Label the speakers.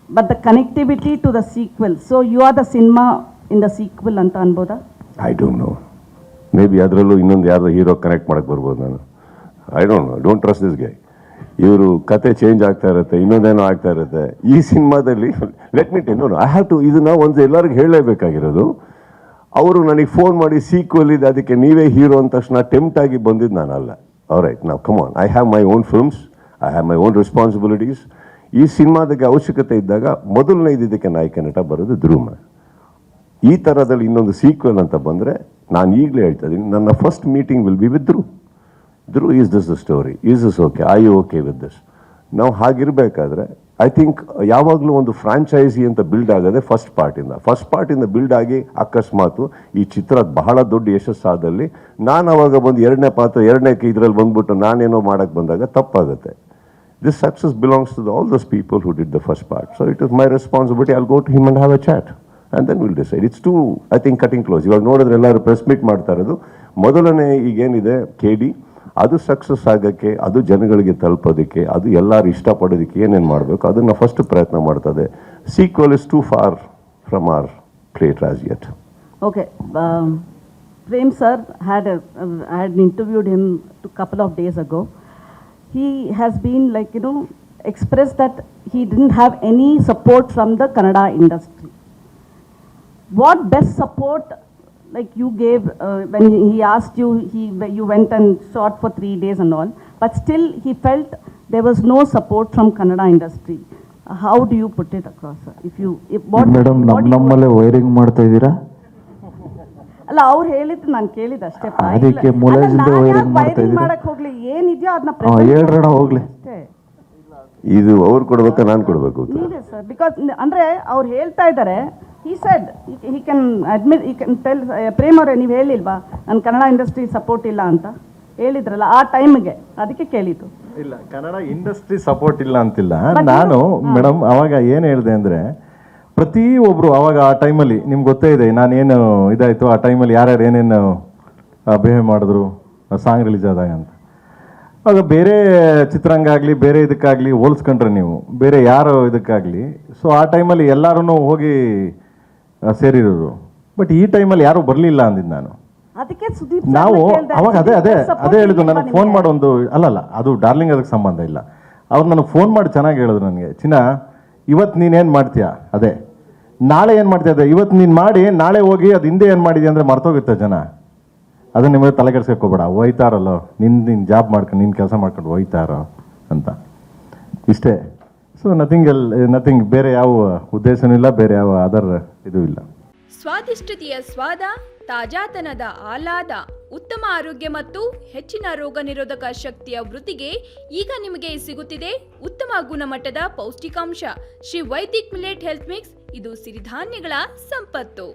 Speaker 1: but the connectivity to the sequel. So you are the cinema in the sequel anta anboda?
Speaker 2: I don't know. Maybe ಅದರಲ್ಲೂ ಇನ್ನೊಂದು ಯಾರ್ದು hero connect ಮಾಡಕ್ಕೆ ಬರ್ಬೋದು ನಾನು. I don't know, don't trust this guy. ಇವರು ಕತೆ change ಆಗ್ತಾ ಇರುತ್ತೆ, ಇನ್ನೊಂದೇನೋ ಆಗ್ತಾ ಇರುತ್ತೆ. ಈ ಸಿನಿಮಾದಲ್ಲಿ let me tell, I have to, ಇದನ್ನ ಒಂದು ಎಲ್ಲರಿಗೂ ಹೇಳಲೇಬೇಕಾಗಿರೋದು. ಅವರು ನನಗೆ ಫೋನ್ ಮಾಡಿ ಸೀಕ್ವಲ್ ಇದೆ ಅದಕ್ಕೆ ನೀವೇ ಹೀರೋ ಅಂದ ತಕ್ಷಣ ಟೆಂಪ್ಟ್ ಆಗಿ ಬಂದಿದ್ದು ನಾನಲ್ಲ. ಆಲ್ರೈಟ್, ನಾವು come on, I have my own films, I have my own responsibilities. ಈ ಸಿನಿಮಾದಕ್ಕೆ ಅವಶ್ಯಕತೆ ಇದ್ದಾಗ ಮೊದಲನೇ ಇದಕ್ಕೆ ನಾಯಕ ನಟ ಬರೋದು ಧ್ರುವ. ಈ ಥರದಲ್ಲಿ ಇನ್ನೊಂದು ಸೀಕ್ವೆಲ್ ಅಂತ ಬಂದರೆ ನಾನು ಈಗಲೇ ಹೇಳ್ತಾ ಇದ್ದೀನಿ, ನನ್ನ first meeting will be with Dhruva. Is this the story, is this okay, are you okay with this? ನಾವು ಹಾಗಿರಬೇಕಾದ್ರೆ ಐ ಥಿಂಕ್ ಯಾವಾಗಲೂ ಒಂದು ಫ್ರಾಂಚೈಸಿ ಅಂತ ಬಿಲ್ಡ್ ಆಗೋದೆ ಫಸ್ಟ್ ಪಾರ್ಟಿಂದ ಬಿಲ್ಡ್ ಆಗಿ ಅಕಸ್ಮಾತು ಈ ಚಿತ್ರ ಬಹಳ ದೊಡ್ಡ ಯಶಸ್ಸಾದಲ್ಲಿ ನಾನು ಅವಾಗ ಬಂದು ಎರಡನೇ ಇದರಲ್ಲಿ ಬಂದ್ಬಿಟ್ಟು ನಾನೇನೋ ಮಾಡೋಕ್ಕೆ ಬಂದಾಗ ತಪ್ಪಾಗುತ್ತೆ. This success belongs to all those people who did the first part. So it is my responsibility. I'll go to him and have a chat. And then we'll decide. It's too, I think, cutting close. ಇವಾಗ ನೋಡಿದ್ರೆ ಎಲ್ಲರೂ press meet ಮಾಡ್ತಾ ಇರೋದು. ಮೊದಲನೇ ಈಗೇನಿದೆ KD, ಅದು success ಆಗೋಕ್ಕೆ, ಅದು ಜನಗಳಿಗೆ ತಲುಪೋದಕ್ಕೆ, ಅದು ಎಲ್ಲರೂ ಇಷ್ಟಪಡೋದಕ್ಕೆ ಏನೇನು ಮಾಡಬೇಕು ಅದನ್ನು ಫಸ್ಟ್ ಪ್ರಯತ್ನ ಮಾಡ್ತದೆ. Sequel is too far from our plate as yet.
Speaker 1: Okay. Prem sir had interviewed him a couple of days ago. He has been expressed that he didn't have any support from the Kannada industry. What best support you gave when he asked you, you went and shot for 3 days and all, but still he felt there was no support from Kannada industry. How do you put it across, sir?
Speaker 3: Madam, ನಮ್ಮಲ್ಲೇ wiring ಮಾಡ್ತಾ ಇದ್ದೀರಾ?
Speaker 1: ಅಲ್ಲ, ಅವ್ರು ಹೇಳಿದ್ದು ನಾನು ಕೇಳಿದ ಅಷ್ಟೇ.
Speaker 3: ಅದಕ್ಕೆ ಮೂಲದಿಂದ ವೈರಿಂಗ್ ಮಾಡ್ತಾ ಇದ್ದೀರಾ?
Speaker 1: ಮಾಡಕ್ಕೆ ಹೋಗ್ಲಿ, ಏನಿದೆಯೋ ಅದನ್ನ
Speaker 3: ಹೇಳ್ರಣ ಹೋಗ್ಲಿ.
Speaker 2: ಇದು ಅವ್ರು ಕೊಡ್ಬೇಕಾ ನಾನು ಕೊಡಬೇಕು?
Speaker 1: ನೀವೇ ಸರ್, ಬಿಕಾಸ್ ಅಂದ್ರೆ ಅವ್ರು ಹೇಳ್ತಾ ಇದ್ದಾರೆ. he said he can admit, he can tell. Prem ಅವರೇ, ನೀವು ಹೇಳಿಲ್ವಾ ನನ್ನ ಕನ್ನಡ ಇಂಡಸ್ಟ್ರಿ ಸಪೋರ್ಟ್ ಇಲ್ಲ ಅಂತ ಹೇಳಿದ್ರಲ್ಲ ಆ ಟೈಮ್ಗೆ, ಅದಕ್ಕೆ ಕೇಳಿದ್ದು.
Speaker 4: ಇಲ್ಲ, ಕನ್ನಡ ಇಂಡಸ್ಟ್ರಿ ಸಪೋರ್ಟ್ ಇಲ್ಲ ಅಂತಿಲ್ಲ ನಾನು. ಮೇಡಮ್, ಅವಾಗ ಏನು ಹೇಳಿದೆ ಅಂದರೆ, ಪ್ರತಿಯೊಬ್ಬರು ಅವಾಗ ಆ ಟೈಮಲ್ಲಿ ನಿಮ್ಗೆ ಗೊತ್ತೇ ಇದೆ ನಾನೇನು ಇದಾಯಿತು ಆ ಟೈಮಲ್ಲಿ ಯಾರ್ಯಾರು ಏನೇನು ಬಿಹೇವ್ ಮಾಡಿದ್ರು ಸಾಂಗ್ ರಿಲೀಸ್ ಆದಾಗ ಅಂತ. ಆಗ ಬೇರೆ ಚಿತ್ರಂಗ ಆಗಲಿ ಬೇರೆ ಇದಕ್ಕಾಗಲಿ ಹೋಲಿಸ್ಕೊಂಡ್ರೆ ನೀವು ಬೇರೆ ಯಾರು ಇದಕ್ಕಾಗಲಿ, ಸೊ ಆ ಟೈಮಲ್ಲಿ ಎಲ್ಲರೂ ಹೋಗಿ ಸೇರಿರೋರು. ಬಟ್ ಈ ಟೈಮಲ್ಲಿ ಯಾರೂ ಬರಲಿಲ್ಲ ಅಂದಿದ್ದು ನಾನು. ನಾವು ಅವಾಗ ಅದೇ ಹೇಳಿದ್ದು. ನನಗೆ ಫೋನ್ ಮಾಡಿ ಒಂದು ಅಲ್ಲಲ್ಲ, ಅದು ಡಾರ್ಲಿಂಗ್ ಅದಕ್ಕೆ ಸಂಬಂಧ ಇಲ್ಲ. ಅವ್ರು ನನಗೆ ಫೋನ್ ಮಾಡಿ ಚೆನ್ನಾಗಿ ಹೇಳಿದ್ರು ನನಗೆ, ಚಿನ್ನ ಇವತ್ತು ನೀನೇನು ಮಾಡ್ತೀಯಾ ಅದೇ, ನಾಳೆ ಏನು ಮಾಡ್ತೀಯ ಅದೇ, ಇವತ್ತು ನೀನು ಮಾಡಿ ನಾಳೆ ಹೋಗಿ ಅದು ಹಿಂದೆ ಏನು ಮಾಡಿದ್ಯಾ ಅಂದರೆ ಮರ್ತೋಗುತ್ತೆ ಜನ. ಅದನ್ನು ನಿಮಗೆ ತಲೆ ಕೆಡ್ಸ್ಕೋಬೇಡ, ಹೋಯ್ತಾರಲ್ಲೋ ನಿನ್ನ ಜಾಬ್ ಮಾಡ್ಕೊಂಡು ನಿನ್ನ ಕೆಲಸ ಮಾಡ್ಕೊಂಡು ಹೋಯ್ತಾರೋ ಅಂತ, ಇಷ್ಟೇ. ಸೊ ನಥಿಂಗ್ ಬೇರೆ ಯಾವ ಉದ್ದೇಶನೂ ಇಲ್ಲ, ಬೇರೆ ಯಾವ ಅದರ್ ಇದು ಇಲ್ಲ.
Speaker 5: ಸ್ವಾದಿಷ್ಟತೆಯ ಸ್ವಾದ, ತಾಜಾತನದ ಆಹ್ಲಾದ, ಉತ್ತಮ ಆರೋಗ್ಯ ಮತ್ತು ಹೆಚ್ಚಿನ ರೋಗ ನಿರೋಧಕ ಶಕ್ತಿಯ ವೃದ್ಧಿಗೆ ಈಗ ನಿಮಗೆ ಸಿಗುತ್ತಿದೆ ಉತ್ತಮ ಗುಣಮಟ್ಟದ ಪೌಷ್ಟಿಕಾಂಶ Shri Vaidik millet health mix. ಇದು ಸಿರಿಧಾನ್ಯಗಳ ಸಂಪತ್ತು.